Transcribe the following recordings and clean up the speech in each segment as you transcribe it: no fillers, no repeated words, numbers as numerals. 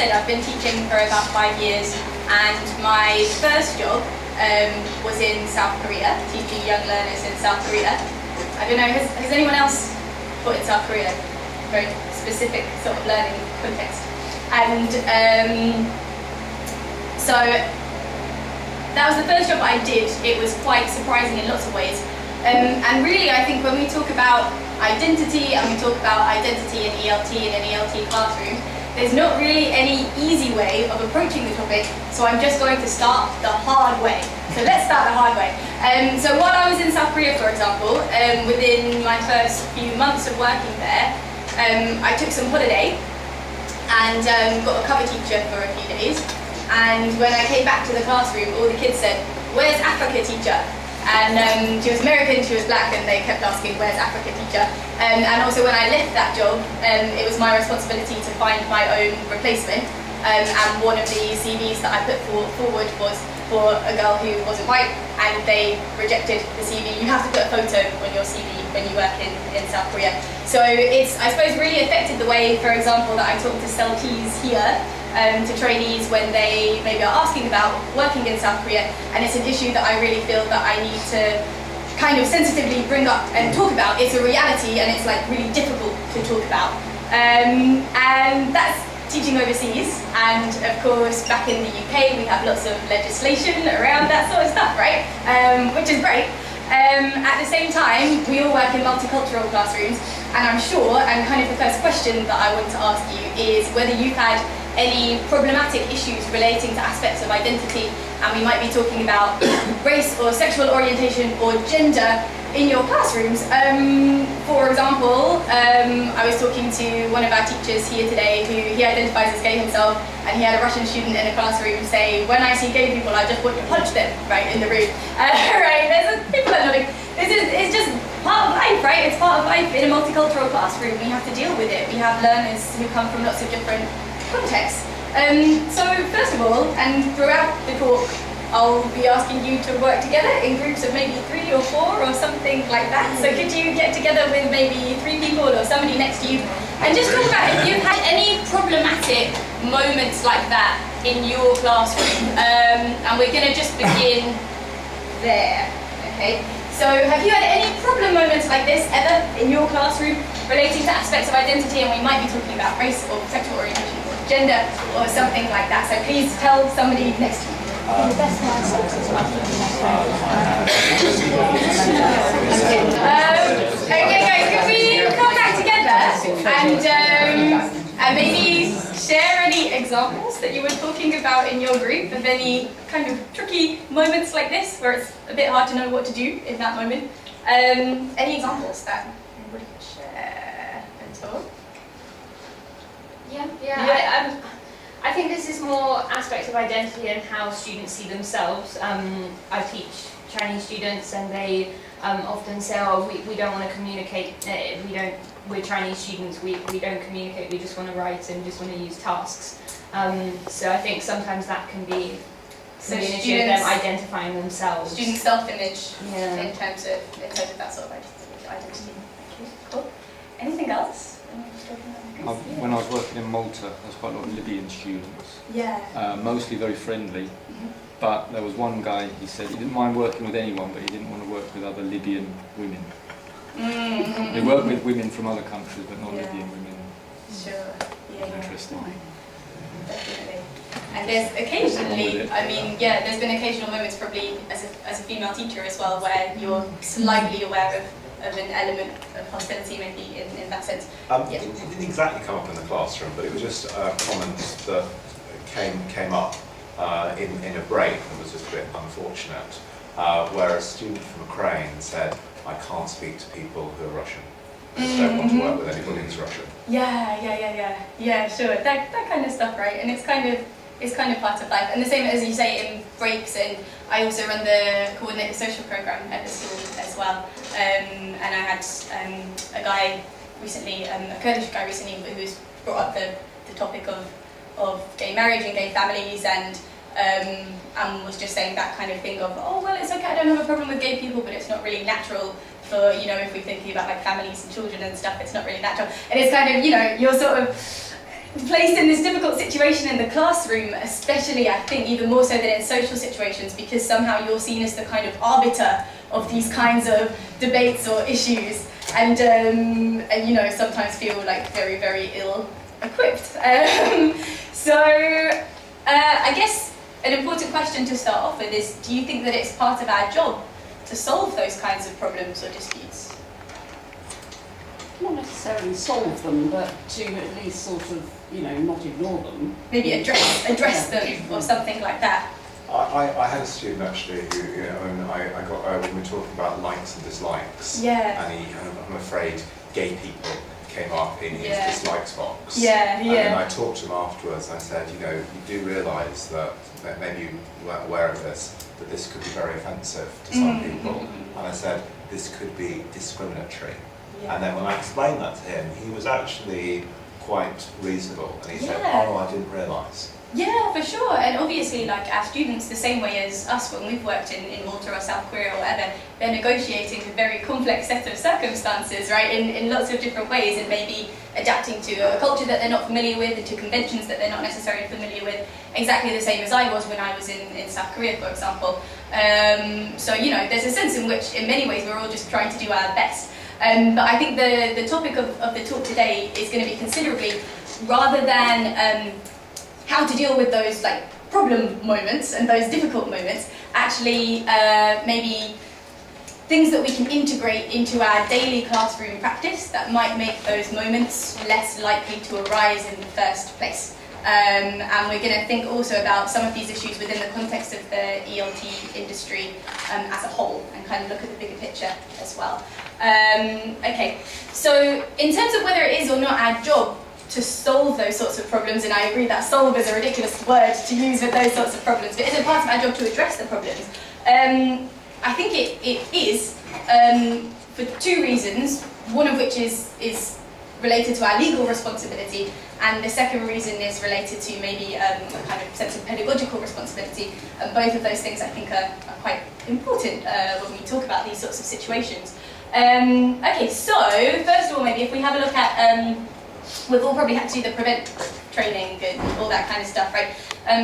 said, I've been teaching for about 5 years, and my first job was in South Korea, teaching young learners in South Korea. I don't know, has anyone else taught in South Korea? Very specific sort of learning context. And so that was the first job I did. It was quite surprising in lots of ways. And really, I think when we talk about identity and we talk about identity in ELT in an ELT classroom, there's not really any easy way of approaching the topic, so I'm just going to start the hard way. So let's start the hard way. So while I was in South Korea, for example, within my first few months of working there, I took some holiday and got a cover teacher for a few days. And when I came back to the classroom, all the kids said, "Where's Africa, teacher?" And she was American, she was black, and they kept asking, "Where's Africa, teacher?" And also when I left that job, it was my responsibility to find my own replacement. And one of the CVs that I put forward was for a girl who wasn't white, and they rejected the CV. You have to put a photo on your CV when you work in South Korea. So it's, I suppose, really affected the way, for example, that I talk to CELTs here, to trainees when they maybe are asking about working in South Korea, and it's an issue that I really feel that I need to kind of sensitively bring up and talk about. It's a reality, and it's like really difficult to talk about. And that's teaching overseas, and of course back in the UK we have lots of legislation around that sort of stuff, right? Which is great. At the same time, we all work in multicultural classrooms, and I'm sure, and kind of the first question that I want to ask you is whether you've had any problematic issues relating to aspects of identity, and we might be talking about race or sexual orientation or gender in your classrooms. For example, I was talking to one of our teachers here today who he identifies as gay himself, and he had a Russian student in a classroom say, "When I see gay people, I just want to punch them," right, in the room. Right, people are nodding. It's just part of life, right? It's part of life in a multicultural classroom. We have to deal with it. We have learners who come from lots of different contexts. So first of all, and throughout the talk, I'll be asking you to work together in groups of maybe 3 or 4 or something like that. So could you get together with maybe 3 people or somebody next to you and just talk about if you've had any problematic moments like that in your classroom. And we're going to just begin there, okay? So have you had any problem moments like this ever in your classroom relating to aspects of identity, and we might be talking about race or sexual orientation or gender or something like that. So please tell somebody next to you. Okay guys, can we come back together and maybe share any examples that you were talking about in your group of any kind of tricky moments like this where it's a bit hard to know what to do in that moment? Any examples that anybody could share at all? Yeah. I think this is more aspects of identity and how students see themselves. I teach Chinese students, and they often say, "Oh, we don't want to communicate. We're Chinese students. We don't communicate. We just want to write and just want to use tasks." So I think sometimes that can be an issue of them identifying themselves. Student self-image, yeah. in terms of that sort of identity. Cool. Anything else? When I was working in Malta, there was quite a lot of Libyan students. Yeah. Mostly very friendly, but there was one guy, he said he didn't mind working with anyone, but he didn't want to work with other Libyan women. Mm-hmm. They work with women from other countries, but not Libyan women. Sure. Yeah. Interesting. Definitely. And there's occasionally, there's been occasional moments, probably as a female teacher as well, where you're slightly aware of an element of hostility, maybe in that sense. It didn't exactly come up in the classroom, but it was just a comment that came up in a break that was just a bit unfortunate, where a student from Ukraine said, "I can't speak to people who are Russian. I just don't want to work with anybody who's Russian." Yeah, sure. That kind of stuff, right? And it's kind of part of life. And the same as you say in breaks, and I also run the coordinated social program at the school as well. And I had a guy recently, a Kurdish guy recently, who's brought up the topic of gay marriage and gay families, and was just saying that kind of thing of, "Oh, well, it's okay, I don't have a problem with gay people, but it's not really natural for, if we're thinking about like families and children and stuff, it's not really natural." And it's kind of, you're sort of, placed in this difficult situation in the classroom, especially I think even more so than in social situations, because somehow you're seen as the kind of arbiter of these kinds of debates or issues, and you know, sometimes feel like very, very ill-equipped. So I guess an important question to start off with is, do you think that it's part of our job to solve those kinds of problems or disputes? Not necessarily solve them, but to at least sort of, you know, not ignore them. Maybe address them or something like that. I had a student actually who, you know, and I got, we were talking about likes and dislikes. Yeah. And I'm afraid gay people came up in his dislikes box. Yeah, and yeah. then I talked to him afterwards and I said, you know, you do realise that maybe you weren't aware of this, that this could be very offensive to some people. And I said, this could be discriminatory. Yeah. And then when I explained that to him, he was actually quite reasonable. And he said, oh, I didn't realise. Yeah, for sure. And obviously, like our students, the same way as us when we've worked in Malta or South Korea or whatever, they're negotiating a very complex set of circumstances, right, in lots of different ways, and maybe adapting to a culture that they're not familiar with and to conventions that they're not necessarily familiar with, exactly the same as I was when I was in South Korea, for example. So, you know, there's a sense in which, in many ways, we're all just trying to do our best. But I think the topic of the talk today is going to be considerably, rather than how to deal with those like problem moments and those difficult moments, actually maybe things that we can integrate into our daily classroom practice that might make those moments less likely to arise in the first place. And we're going to think also about some of these issues within the context of the ELT industry as a whole, and kind of look at the bigger picture as well. Okay, so in terms of whether it is or not our job to solve those sorts of problems, and I agree that solve is a ridiculous word to use with those sorts of problems, but is it part of our job to address the problems? I think it is, for two reasons, one of which is related to our legal responsibility, and the second reason is related to maybe a kind of sense of pedagogical responsibility, and both of those things I think are quite important when we talk about these sorts of situations. Okay, so first of all, maybe if we have a look at we've all probably had to do the prevent training and all that kind of stuff, right?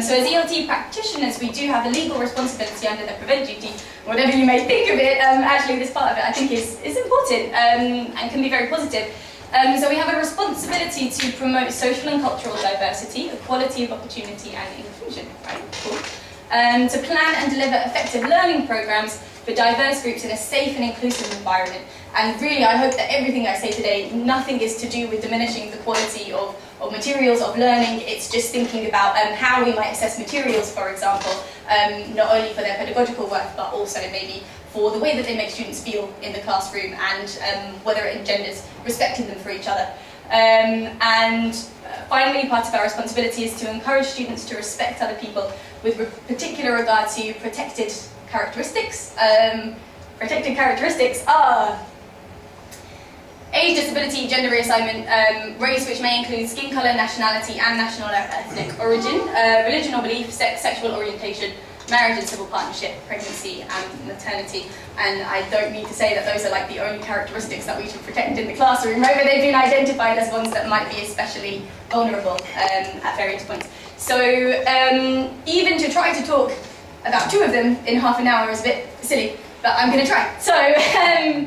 So as ELT practitioners, we do have a legal responsibility under the prevent duty. Whatever you may think of it, actually this part of it I think is important and can be very positive. So we have a responsibility to promote social and cultural diversity, equality of opportunity and inclusion, right? Cool. To plan and deliver effective learning programs for diverse groups in a safe and inclusive environment. And really, I hope that everything I say today, nothing is to do with diminishing the quality of materials of learning. It's just thinking about how we might assess materials, for example, not only for their pedagogical work, but also maybe for the way that they make students feel in the classroom, and whether it engenders respect in them for each other. And finally, part of our responsibility is to encourage students to respect other people with particular regard to protected characteristics. Protected characteristics are age, disability, gender reassignment, race, which may include skin colour, nationality and national ethnic origin, religion or belief, sex, sexual orientation, marriage and civil partnership, pregnancy and maternity. And I don't need to say that those are like the only characteristics that we should protect in the classroom, right? But they've been identified as ones that might be especially vulnerable at various points. So even to try to talk about two of them in half an hour is a bit silly, but I'm going to try. So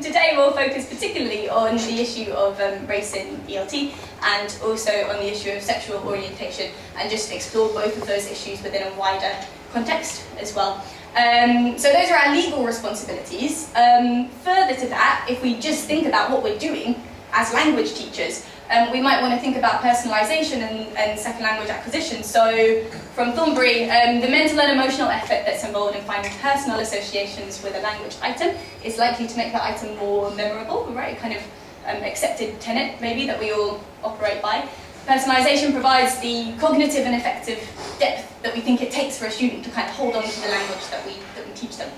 today we'll focus particularly on the issue of race in ELT, and also on the issue of sexual orientation, and just explore both of those issues within a wider context as well. So those are our legal responsibilities. Further to that, if we just think about what we're doing as language teachers, we might want to think about personalization and second language acquisition. So from Thornbury, the mental and emotional effort that's involved in finding personal associations with a language item is likely to make that item more memorable, right? A kind of accepted tenet maybe that we all operate by. Personalization provides the cognitive and affective depth that we think it takes for a student to kind of hold on to the language that we teach them.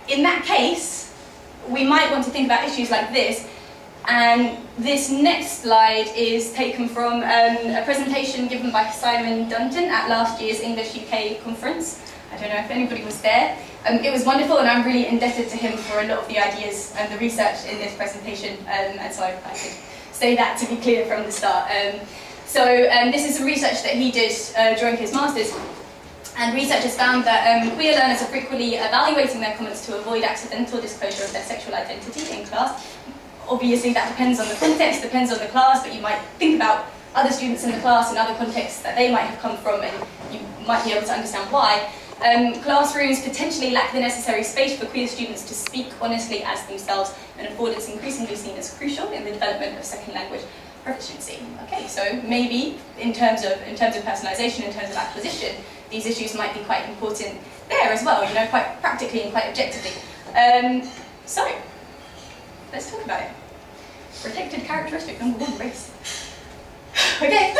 In that case, we might want to think about issues like this, and this next slide is taken from a presentation given by Simon Dunton at last year's English UK conference. I don't know if anybody was there. It was wonderful, and I'm really indebted to him for a lot of the ideas and the research in this presentation, and so I could say that to be clear from the start. This is some research that he did during his master's, and researchers found that queer learners are frequently evaluating their comments to avoid accidental disclosure of their sexual identity in class. Obviously that depends on the context, depends on the class, but you might think about other students in the class and other contexts that they might have come from, and you might be able to understand why. Classrooms potentially lack the necessary space for queer students to speak honestly as themselves, and affordance increasingly seen as crucial in the development of second language proficiency. Okay, so maybe in terms of personalization, in terms of acquisition, these issues might be quite important there as well, you know, quite practically and quite objectively. So, let's talk about it. Protected characteristic number 1, race. Okay,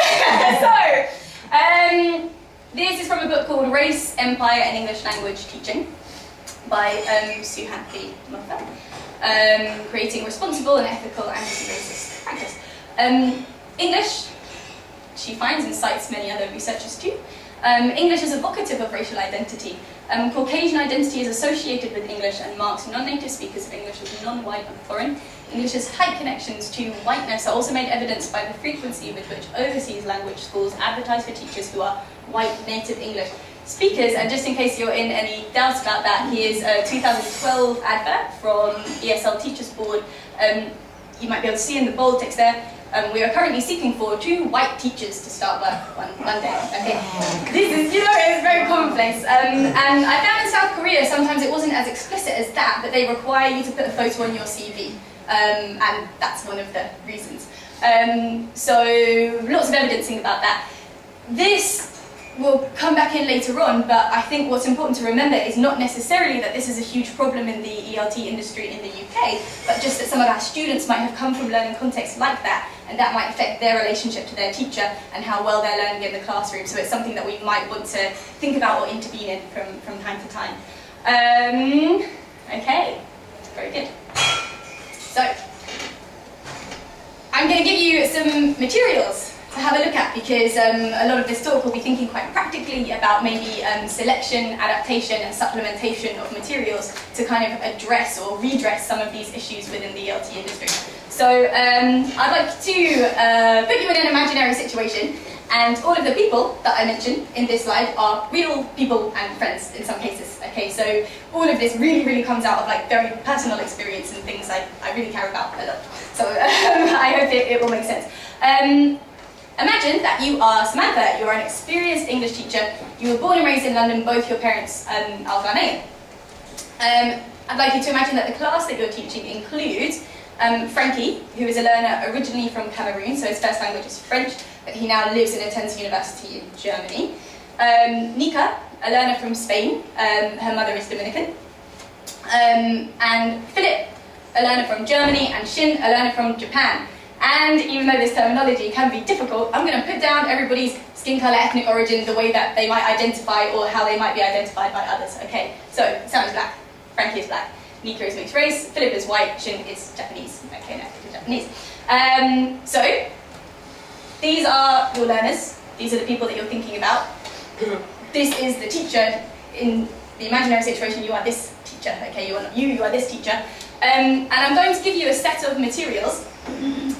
so, this is from a book called Race, Empire and English Language Teaching by Suhanthi Mutha, creating responsible and ethical anti-racist practice. English, she finds and cites many other researchers too. English is evocative of racial identity. Caucasian identity is associated with English and marks non-native speakers of English as non-white and foreign. English's tight connections to whiteness are also made evidenced by the frequency with which overseas language schools advertise for teachers who are white native English speakers. And just in case you're in any doubts about that, here's a 2012 advert from ESL Teachers Board. You might be able to see in the bold text there. We are currently seeking for 2 white teachers to start work one day. Okay, this is, you know, it's very commonplace. And I found in South Korea sometimes it wasn't as explicit as that, but they require you to put a photo on your CV, and that's one of the reasons. So lots of evidencing about that. This will come back in later on, but I think what's important to remember is not necessarily that this is a huge problem in the ELT industry in the UK, but just that some of our students might have come from learning contexts like that, and that might affect their relationship to their teacher and how well they're learning in the classroom. So it's something that we might want to think about or intervene in from time to time. Okay, very good. So, I'm going to give you some materials to have a look at, because a lot of this talk will be thinking quite practically about maybe selection, adaptation and supplementation of materials to kind of address or redress some of these issues within the ELT industry. So I'd like to put you in an imaginary situation, and all of the people that I mentioned in this slide are real people and friends in some cases. Okay, so all of this really comes out of like very personal experience and things I really care about a lot. So I hope it will make sense. Imagine that you are Samantha, you are an experienced English teacher, you were born and raised in London, both your parents are Ghanaian. I'd like you to imagine that the class that you're teaching includes Frankie, who is a learner originally from Cameroon, so his first language is French, but he now lives and attends university in Germany. Nika, a learner from Spain, her mother is Dominican. And Philip, a learner from Germany, and Shin, a learner from Japan. And even though this terminology can be difficult, I'm going to put down everybody's skin colour, ethnic origin, the way that they might identify or how they might be identified by others. Okay, so Sam is black, Frankie is black, Nika is mixed race, Philip is white, Shin is Japanese. Okay, no, he's Japanese. So, these are your learners, these are the people that you're thinking about. This is the teacher. In the imaginary situation, you are this teacher, okay, you are not you are this teacher. And I'm going to give you a set of materials,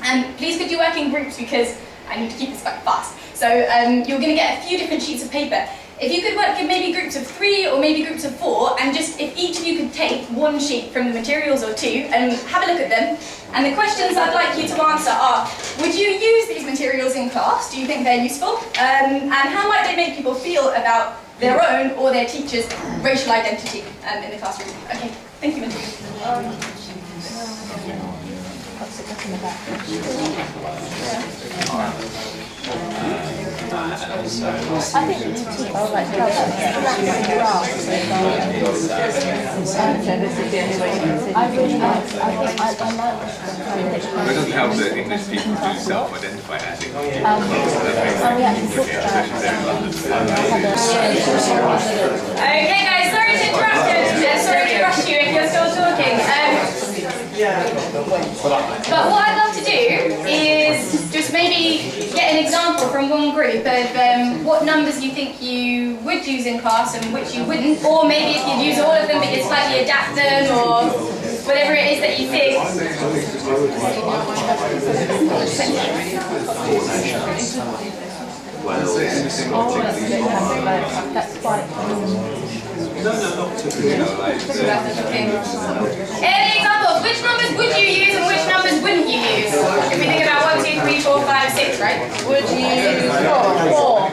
and please could you work in groups because I need to keep this quite fast. So you're going to get a few different sheets of paper. If you could work in maybe groups of 3 or maybe groups of 4, and just if each of you could take 1 sheet from the materials or 2 and have a look at them. And the questions I'd like you to answer are, would you use these materials in class? Do you think they're useful? And how might they make people feel about their own or their teacher's racial identity in the classroom? Okay, thank you, Matthew. I think people like this is the only way you can see. I really like It doesn't help that English people do self-identify as English. Okay guys, sorry to interrupt you. Sorry to rush you if you're still talking. But what I'd love to do is just maybe get an example from one group of what numbers you think you would use in class and which you wouldn't, or maybe if you'd use all of them but you'd slightly adapt them, or whatever it is that you think? That's quite. Any examples? Which numbers would you use and which numbers wouldn't you use? If we think about 1, 2, 3, 4, 5, 6, right? Would you use 4?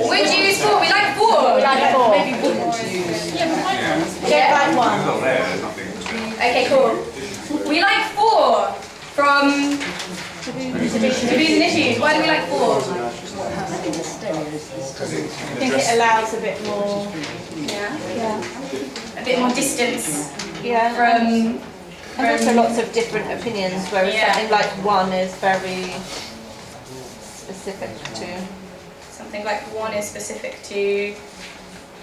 Would you use 4? We like 4. We like 4. Maybe wouldn't use. Yeah. Like 1. Okay, cool. We like 4 from Taboos and Issues. Why do we like 4? I think it allows a bit more. Yeah. A bit more distance Yeah. from. And also lots of different opinions, whereas Yeah. something like 1 is very specific to. Something like 1 is specific to.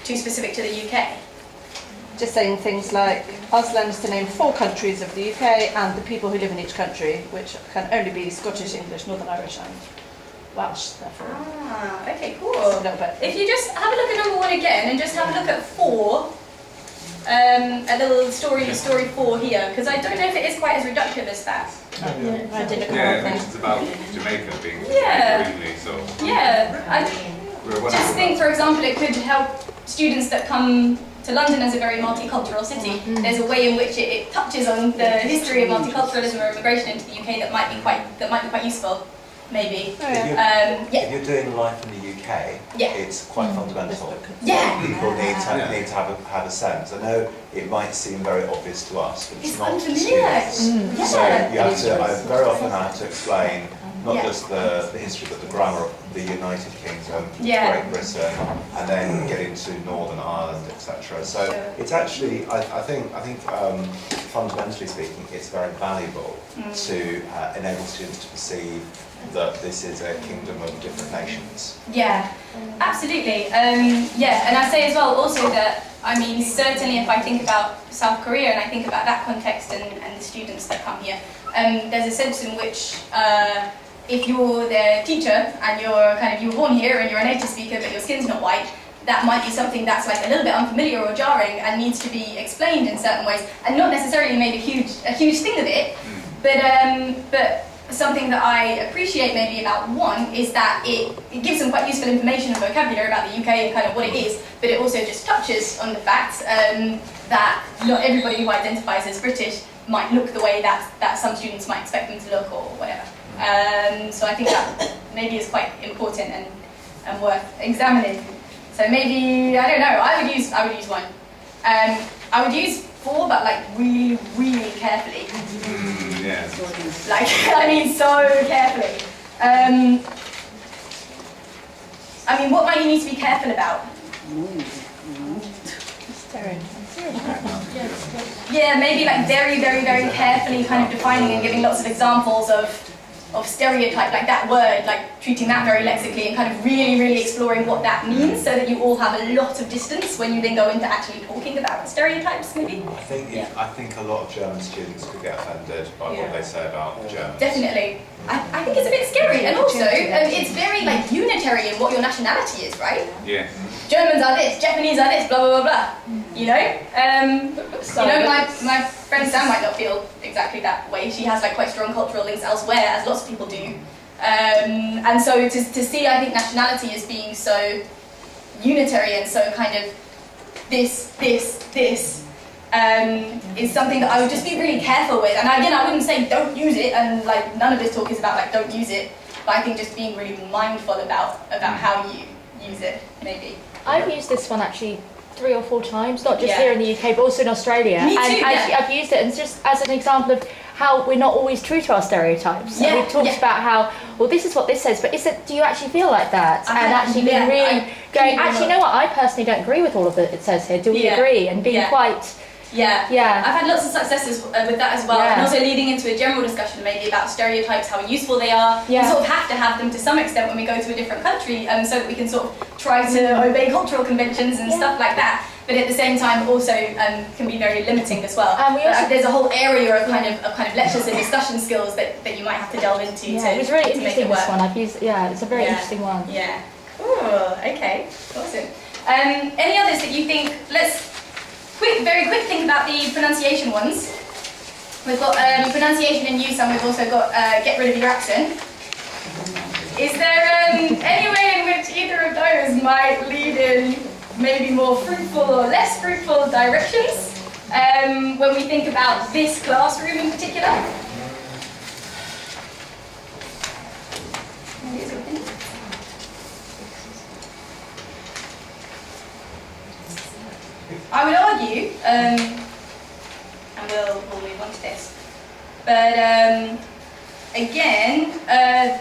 Too specific to the UK. Just saying things like, ask learners to name 4 countries of the UK and the people who live in each country, which can only be Scottish, English, Northern Irish and Welsh, therefore. Ah, okay, cool. A little bit. If you just have a look at number 1 again and just have a look at 4, a little story 4 here, because I don't know if it is quite as reductive as that. I did a couple Yeah, of it things. mentions about Jamaica being Yeah. really so. Yeah, I We're one just of think, for example, it could help students that come to London as a very multicultural city. There's a way in which it touches on the history of multiculturalism or immigration into the UK that might be quite useful, maybe. Oh, yeah. Yeah. If you're doing life in the UK, Yeah. it's quite fundamental. Yeah. People need to have a sense. I know it might seem very obvious to us, but it's It's not to unfamiliar. students. So you have to. I very often have to explain not Yeah. just the history, but the grammar of the United Kingdom, Yeah. Great Britain, and then get into Northern Ireland, etc. So Sure. it's actually, I think fundamentally speaking, it's very valuable to enable students to perceive that this is a kingdom of different nations. Yeah, absolutely. Yeah, and I say as well also that, I mean, certainly if I think about South Korea and I think about that context and the students that come here, there's a sense in which if you're their teacher and you were born here and you're a native speaker but your skin's not white, that might be something that's like a little bit unfamiliar or jarring and needs to be explained in certain ways and not necessarily made a huge thing of it, but something that I appreciate maybe about 1 is that it gives them quite useful information and vocabulary about the UK and kind of what it is, but it also just touches on the fact that not everybody who identifies as British might look the way that some students might expect them to look or whatever. So I think that maybe is quite important and worth examining. So maybe, I don't know, I would use 1. I would use 4, but like really, really carefully. Yeah. Like, I mean, so carefully. I mean, what might you need to be careful about? Yeah, maybe like very, very, very carefully kind of defining and giving lots of examples of stereotype, like that word, like treating that very lexically and kind of really, really exploring what that means so that you all have a lot of distance when you then go into actually talking about stereotypes, maybe? I think a lot of German students could get offended by what they say about Germans. Definitely. I think it's a bit scary, and also it's very like unitary in what your nationality is, right? Yeah. Germans are this, Japanese are this, blah blah blah blah. You know, my friend Sam might not feel exactly that way. She has like quite strong cultural links elsewhere, as lots of people do. And so to see, I think nationality as being so unitary and so kind of this is something that I would just be really careful with. And again, I wouldn't say don't use it, and like none of this talk is about like don't use it, but I think just being really mindful about how you use it, maybe. I've used this one actually 3 or 4 times, not just Yeah. here in the UK, but also in Australia. Me too, and yeah. I've used it just as an example of how we're not always true to our stereotypes. Yeah, And we've talked yeah. about how, well, this is what this says, but do you actually feel like that? I And have, actually being yeah, really I going, couldn't actually, you know what, I personally don't agree with all of it says here. Do we Yeah, agree? And being yeah. quite, Yeah, Yeah. I've had lots of successes with that as well, Yeah. and also leading into a general discussion maybe about stereotypes, how useful they are. Yeah. We sort of have to have them to some extent when we go to a different country, so that we can sort of try to obey cultural conventions and stuff like that. But at the same time, also can be very limiting as well. And we But, also- there's a whole area of kind of lectures and discussion skills that you might have to delve into. yeah, to, it was really to make interesting, it work. this one. I've used, it's a very Yeah. interesting one. Yeah. Cool. Okay. Awesome. Any others that you think? Let's very quick think about the pronunciation ones. We've got pronunciation and use, and we've also got get rid of your accent. Is there any way in which either of those might lead in maybe more fruitful or less fruitful directions when we think about this classroom in particular? I would argue, and we'll move on to this, but again,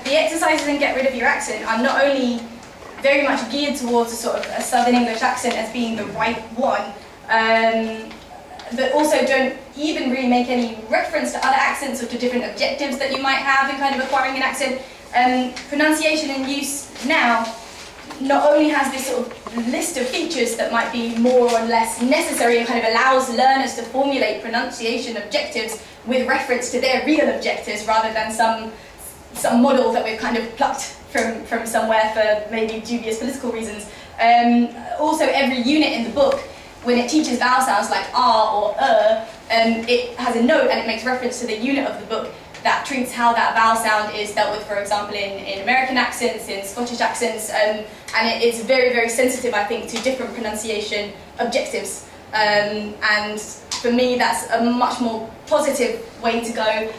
the exercises in Get Rid of Your Accent are not only very much geared towards a sort of a Southern English accent as being the right one, but also don't even really make any reference to other accents or to different objectives that you might have in kind of acquiring an accent. Pronunciation and use now not only has this sort of list of features that might be more or less necessary and kind of allows learners to formulate pronunciation objectives with reference to their real objectives rather than some model that we've kind of plucked from somewhere for maybe dubious political reasons. Also, every unit in the book, when it teaches vowel sounds like R or it has a note and it makes reference to the unit of the book that treats how that vowel sound is dealt with, for example, in American accents, in Scottish accents, and it's very, very sensitive, I think, to different pronunciation objectives. And for me, that's a much more positive way to go,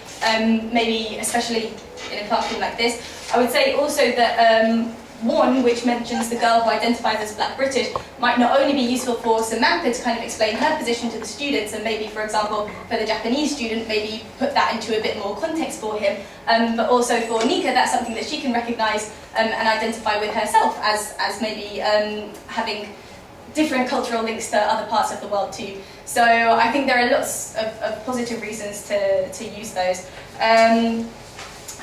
maybe especially in a classroom like this. I would say also that one, which mentions the girl who identifies as Black British, might not only be useful for Samantha to kind of explain her position to the students, and maybe, for example, for the Japanese student, maybe put that into a bit more context for him, but also for Nika, that's something that she can recognise and identify with herself as maybe having different cultural links to other parts of the world too. So I think there are lots of positive reasons to use those.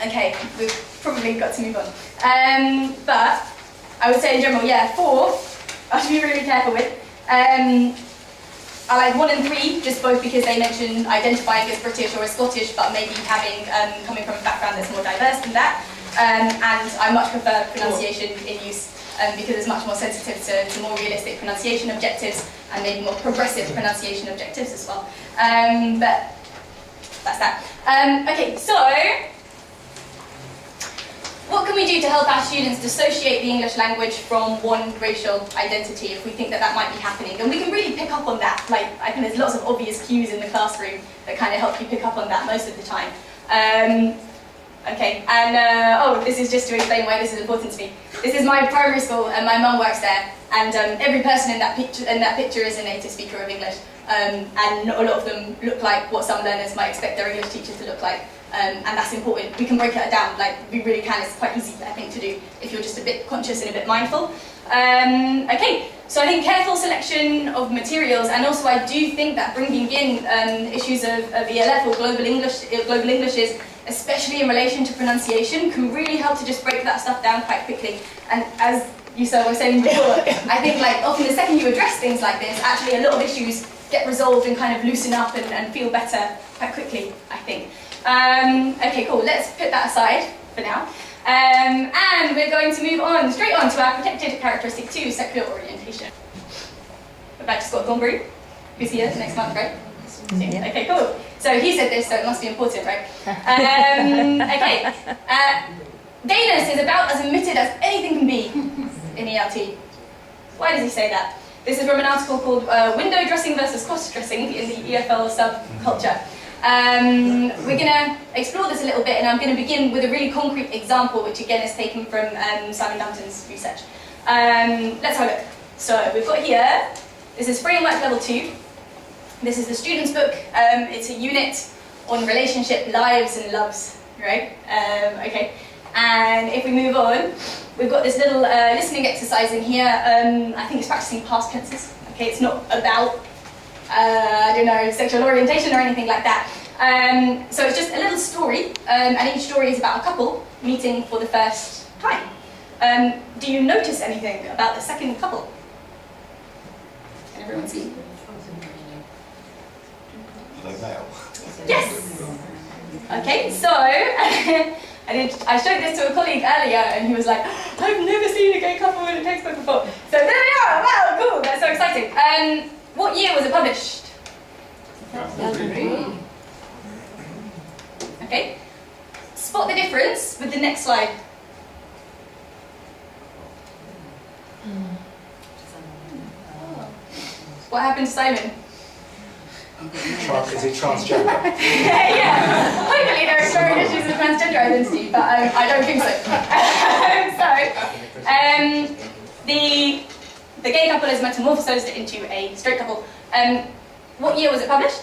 Okay, we've probably got to move on. But I would say in general, yeah, 4, I should be really careful with. I like 1 and 3, just both because they mention identifying as British or as Scottish, but maybe having coming from a background that's more diverse than that. And I much prefer pronunciation in use because it's much more sensitive to more realistic pronunciation objectives and maybe more progressive pronunciation objectives as well. But that's that. Okay, so what can we do to help our students dissociate the English language from one racial identity if we think that that might be happening? And we can really pick up on that. Like, I think there's lots of obvious cues in the classroom that kind of help you pick up on that most of the time. Okay, and this is just to explain why this is important to me. This is my primary school, and my mum works there, and every person in that picture is a native speaker of English, and not a lot of them look like what some learners might expect their English teacher to look like. And that's important. We can break it down, like we really can. It's quite easy, I think, to do if you're just a bit conscious and a bit mindful. Okay, so I think careful selection of materials, and also I do think that bringing in issues of ELF or global Englishes, especially in relation to pronunciation, can really help to just break that stuff down quite quickly. And as you were saying before, I think like often the second you address things like this, actually a lot of issues get resolved and kind of loosen up and feel better quite quickly, I think. Okay, cool, let's put that aside for now. And we're going to move on, straight on to our protected characteristic 2, secular orientation. We're back to Scott Thornbury, who's here next month, right? Yeah. Okay, cool. So he said this, so it must be important, right? Okay. Gayness is about as omitted as anything can be in ELT. Why does he say that? This is from an article called Window Dressing versus Cross-Dressing in the EFL Subculture. We're going to explore this a little bit, and I'm going to begin with a really concrete example, which again is taken from Simon Dunton's research. Let's have a look. So we've got here, this is Framework Level 2. This is the student's book. It's a unit on relationship lives and loves, right? Okay. And if we move on, we've got this little listening exercise in here. I think it's practicing past tenses. Okay, it's not about sexual orientation or anything like that. So it's just a little story, and each story is about a couple meeting for the first time. Do you notice anything about the second couple? Can everyone see? Are they male? Yes! Okay, so I showed this to a colleague earlier, and he was like, I've never seen a gay couple in a textbook before. So there they are! Wow, cool! That's so exciting. What year was it published? difference with the next slide. What happened to Simon? Is he transgender? Yeah, hopefully there are growing issues with transgender identity, but I don't think so. The gay couple has metamorphosed into a straight couple. What year was it published?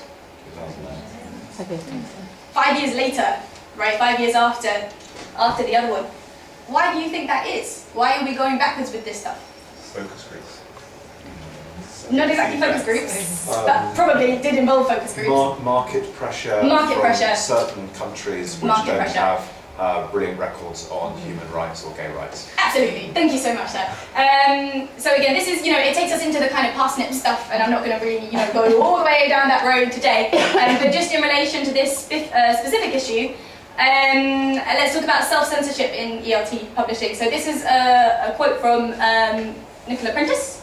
5 years later, right? 5 years after the other one. Why do you think that is? Why are we going backwards with this stuff? Focus groups. Not exactly focus groups, but probably did involve focus groups. Market pressure. Market from pressure. Certain countries which Market don't pressure. have brilliant records on human rights or gay rights. Absolutely. Thank you so much, sir. So again, this is, it takes us into the kind of parsnip stuff, and I'm not going to really, go all the way down that road today. But just in relation to this specific issue, let's talk about self-censorship in ELT publishing. So this is a quote from Nicola Prentice,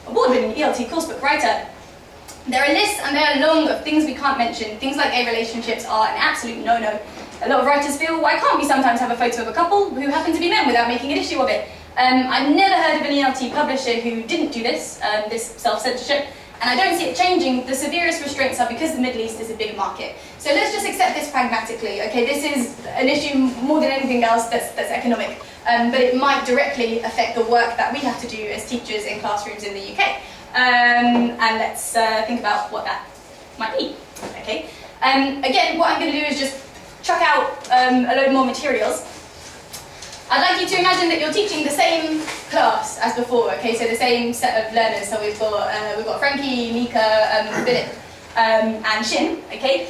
award-winning ELT coursebook writer. There are lists, and they are long, of things we can't mention. Things like gay relationships are an absolute no-no. A lot of writers feel, why can't we sometimes have a photo of a couple who happen to be men without making an issue of it? I've never heard of an ELT publisher who didn't do this self-censorship, and I don't see it changing. The severest restraints are because the Middle East is a big market. So let's just accept this pragmatically, okay? This is an issue more than anything else that's economic, but it might directly affect the work that we have to do as teachers in classrooms in the UK. And let's think about what that might be, okay? Again, what I'm going to do is just chuck out a load more materials. I'd like you to imagine that you're teaching the same class as before, okay? So the same set of learners. So we've got Frankie, Mika, Philip, and Shin, okay?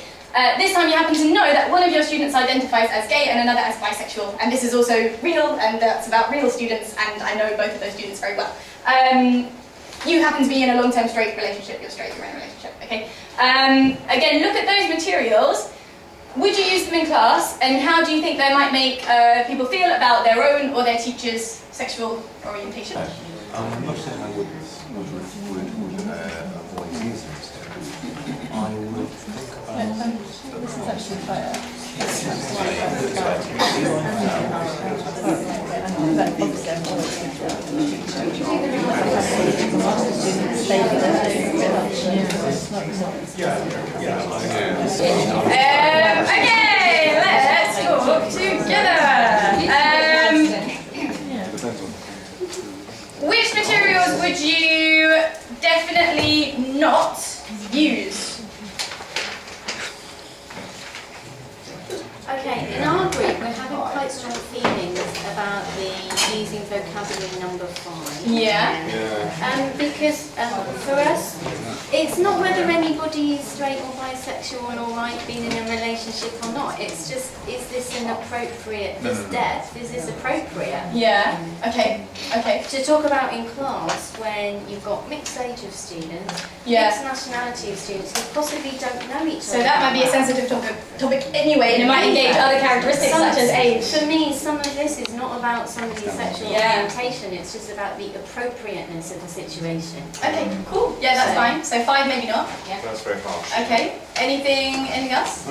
This time you happen to know that one of your students identifies as gay and another as bisexual, and this is also real, and that's about real students, and I know both of those students very well. You happen to be in a long-term straight relationship, you're straight, you're in a relationship, okay? Again, look at those materials. Would you use them in class, and how do you think they might make people feel about their own or their teacher's sexual orientation? I'm not saying I would avoid using this term. I would think This is actually quite Okay, let's talk together. Which materials would you definitely not use? Okay, in our group we're having quite strong feelings about the using vocabulary number 5. Yeah. Because for us, it's not whether anybody is straight or bisexual and alright being in a relationship or not. It's just, is this inappropriate, this depth, is this appropriate? Yeah. Okay. Okay. To talk about in class when you've got mixed age of students, Yeah. mixed nationality of students who possibly don't know each other. So that might be a sensitive topic anyway, and it might engage other characteristics such as age. For me, some of this is not about somebody's sexual Yeah. orientation, it's just about the appropriateness of the situation. Okay, cool. Yeah, that's fine. So 5, maybe not. that's very harsh. Okay. Anything else?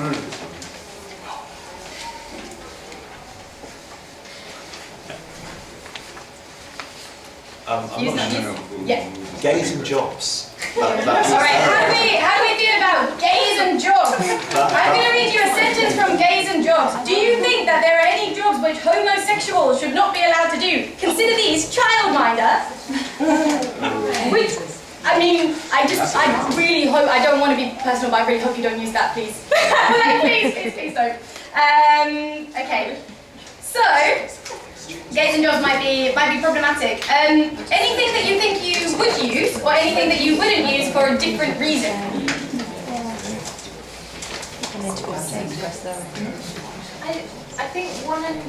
I'm Use not that. sure. Yeah. Gays and jobs. All right. How do we feel about gays and jobs? I'm going to read you a sentence from Gays and Jobs. Do you think that there are any jobs which homosexuals should not be allowed to do? Consider these: childminder. Which, I mean, I really hope, I don't want to be personal, but I really hope you don't use that, please. Like, please don't. Okay. So, gays and jobs might be problematic. Anything that you think you would use, or anything that you wouldn't use for a different reason? I think 1 and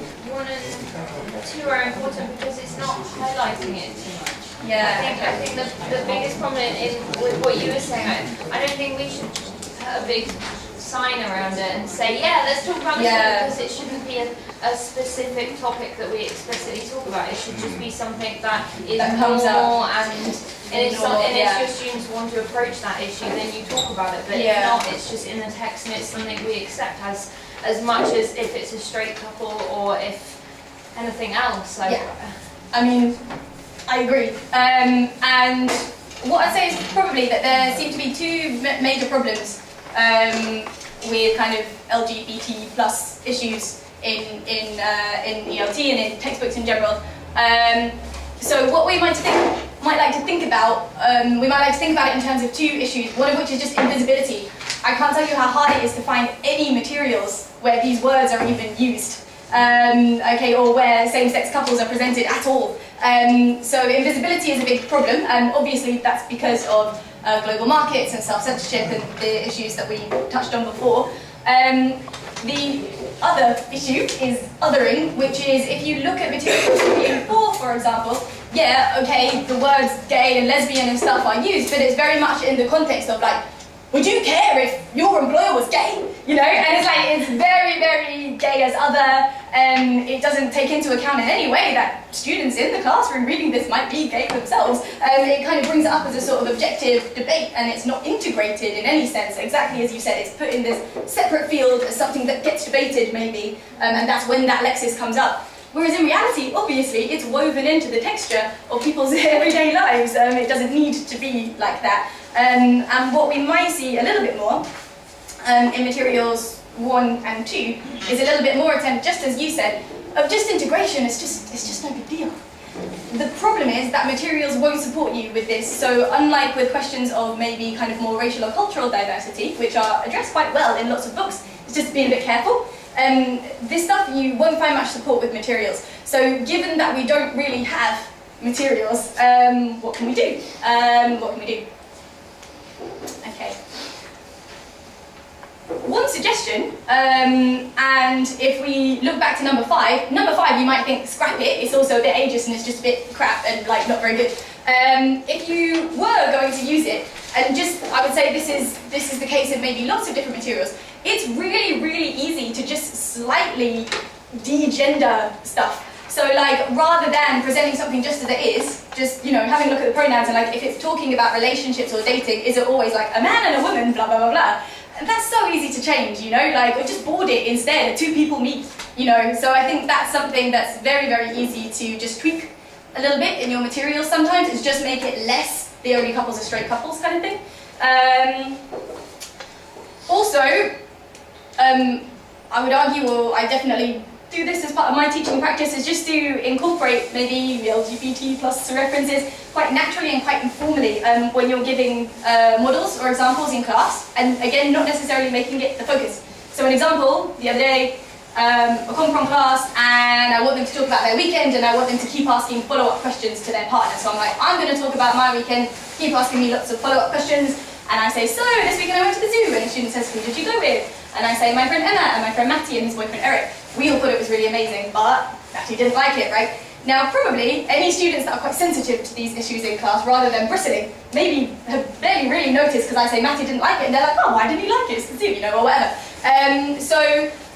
2 are important because it's not highlighting it too much. Yeah. I think the biggest problem with what you were saying, I don't think we should put a big sign around it and say, yeah, let's talk about this because it shouldn't be a specific topic that we explicitly talk about. It should just be something that is That comes normal up. and if your students want to approach that issue, then you talk about it. But if not, it's just in the text and it's something we accept as as much as if it's a straight couple or if anything else. Like, Yeah. I mean, I agree. And what I'd say is probably that there seem to be two major problems with kind of LGBT plus issues in ELT and in textbooks in general. So what we might like to think about, we might like to think about it in terms of two issues, one of which is just invisibility. I can't tell you how hard it is to find any materials where these words are even used, okay, or where same-sex couples are presented at all. So invisibility is a big problem, and obviously that's because of global markets and self-censorship and the issues that we touched on before. The other issue is othering, which is if you look at materials in 4, for example, yeah, okay, the words gay and lesbian and stuff are used, but it's very much in the context of like, would you care if your employer was gay? You know, and it's like, it's very, very gay as other, and it doesn't take into account in any way that students in the classroom reading this might be gay themselves. It kind of brings it up as a sort of objective debate, and it's not integrated in any sense. Exactly as you said, it's put in this separate field as something that gets debated maybe, and that's when that lexis comes up. Whereas in reality, obviously, it's woven into the texture of people's everyday lives. It doesn't need to be like that. And what we might see a little bit more in materials 1 and 2 is a little bit more attempt, just as you said, of just integration. It's just no big deal. The problem is that materials won't support you with this. So unlike with questions of maybe kind of more racial or cultural diversity, which are addressed quite well in lots of books, it's just being a bit careful. This stuff you won't find much support with materials. So given that we don't really have materials, what can we do? Okay. One suggestion, and if we look back to number 5 you might think scrap it, it's also a bit ageist and it's just a bit crap and like not very good. If you were going to use it, and just I would say this is the case in maybe lots of different materials, it's really, really easy to just slightly de-gender stuff. So like, rather than presenting something just as it is, just, you know, having a look at the pronouns and like, if it's talking about relationships or dating, is it always like a man and a woman, blah, blah, blah, blah. And that's so easy to change, you know, like, or just board it instead, 2 people meet, you know. So I think that's something that's very, very easy to just tweak a little bit in your materials sometimes, is just make it less the only couples are straight couples kind of thing. Also, I would argue, or I definitely do this as part of my teaching practice, is just to incorporate maybe LGBT plus references quite naturally and quite informally when you're giving models or examples in class, and again, not necessarily making it the focus. So an example, the other day, I come from class and I want them to talk about their weekend and I want them to keep asking follow-up questions to their partner. So I'm like, I'm going to talk about my weekend, keep asking me lots of follow-up questions, and I say, so this weekend I went to the zoo, and the student says, who did you go with? And I say, my friend Emma and my friend Matty and his boyfriend Eric. We all thought it was really amazing, but Matty didn't like it, right? Now, probably any students that are quite sensitive to these issues in class, rather than bristling, maybe have barely really noticed because I say Matty didn't like it, and they're like, oh, why didn't he like it? It's the zoo, you know, or whatever. So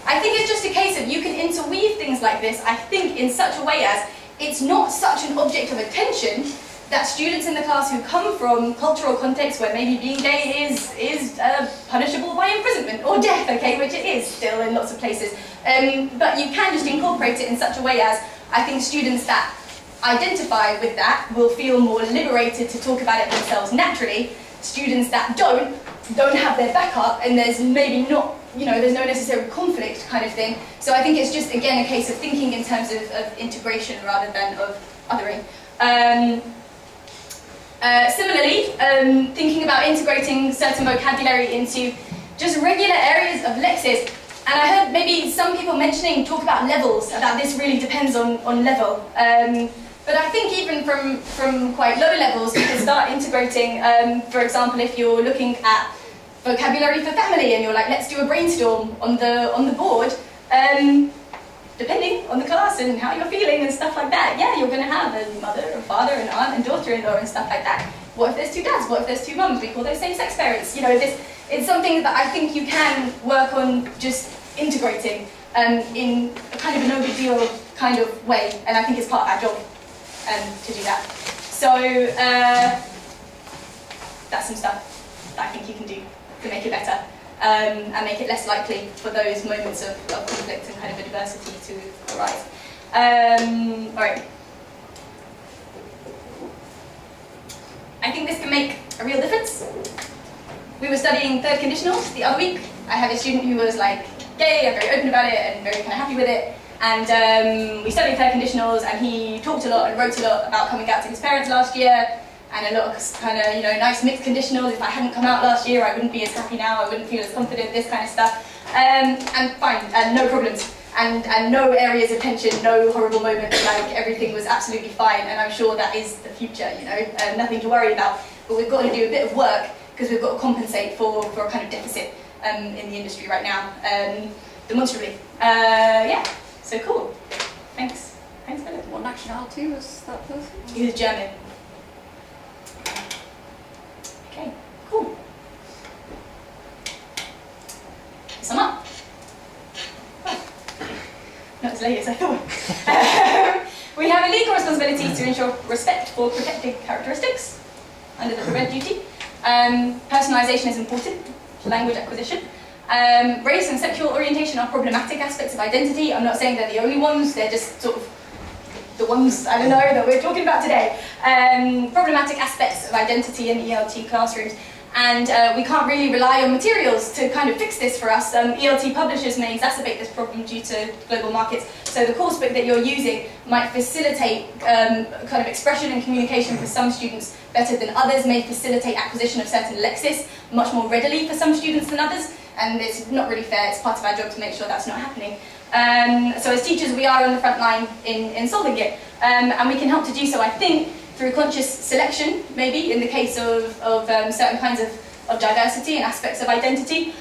I think it's just a case of you can interweave things like this, I think, in such a way as it's not such an object of attention that students in the class who come from cultural contexts where maybe being gay is punishable by imprisonment or death, okay, which it is still in lots of places. But you can just incorporate it in such a way as I think students that identify with that will feel more liberated to talk about it themselves naturally. Students that don't have their backup, and there's maybe not, you know, there's no necessary conflict kind of thing. So I think it's just, again, a case of thinking in terms of integration rather than of othering. Similarly, thinking about integrating certain vocabulary into just regular areas of lexis. And I heard maybe some people talk about levels, that this really depends on level. But I think even from quite low levels, you can start integrating, for example, if you're looking at vocabulary for family and you're like, let's do a brainstorm on the board, depending on the class and how you're feeling and stuff like that, yeah, you're going to have a mother, a father, an aunt, and daughter-in-law and stuff like that. What if there's 2 dads? What if there's 2 mums? We call those same-sex parents. You know, it's something that I think you can work on just integrating in a kind of a no-big-deal kind of way, and I think it's part of our job to do that. So that's some stuff that I think you can do to make it better. and make it less likely for those moments of conflict and kind of adversity to arise. All right. I think this can make a real difference. We were studying third conditionals the other week. I had a student who was like gay and very open about it and very kind of happy with it. And we studied third conditionals, and he talked a lot and wrote a lot about coming out to his parents last year, and a lot of kind of, you know, nice mixed conditionals. If I hadn't come out last year, I wouldn't be as happy now, I wouldn't feel as confident, this kind of stuff. And fine, and no problems. And no areas of tension, no horrible moments, like everything was absolutely fine, and I'm sure that is the future, you know, nothing to worry about. But we've got to do a bit of work, because we've got to compensate for a kind of deficit in the industry right now, demonstrably. Yeah, so cool. Thanks. Thanks, Philip. What nationality was that person? He was German. Okay, cool. Sum up. Not as late as I thought. We have a legal responsibility to ensure respect for protected characteristics under the prevent duty. Personalization is important, language acquisition. Race and sexual orientation are problematic aspects of identity. I'm not saying they're the only ones, they're just sort of the ones, I don't know, that we're talking about today. Problematic aspects of identity in ELT classrooms. And we can't really rely on materials to kind of fix this for us. ELT publishers may exacerbate this problem due to global markets. So the course book that you're using might facilitate kind of expression and communication for some students better than others, may facilitate acquisition of certain lexis much more readily for some students than others. And it's not really fair, it's part of our job to make sure that's not happening. So as teachers, we are on the front line in solving it. And we can help to do so, I think, through conscious selection, maybe, in the case of certain kinds of diversity and aspects of identity.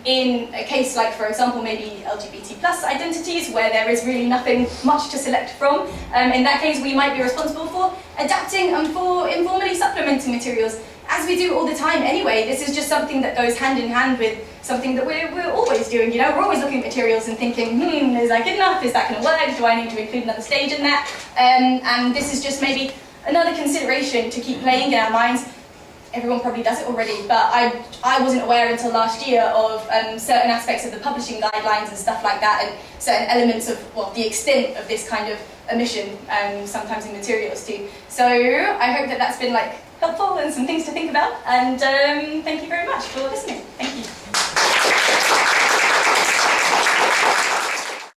In a case like, for example, maybe LGBT plus identities, where there is really nothing much to select from. In that case, we might be responsible for adapting and for informally supplementing materials, as we do all the time anyway. This is just something that goes hand in hand with something that we're always doing, you know? We're always looking at materials and thinking, is that good enough? Is that going to work? Do I need to include another stage in that? And this is just maybe another consideration to keep playing in our minds. Everyone probably does it already, but I wasn't aware until last year of certain aspects of the publishing guidelines and stuff like that, and certain elements of, well, the extent of this kind of omission, sometimes in materials too. So I hope that that's been like helpful and some things to think about, and thank you very much for listening. Thank you.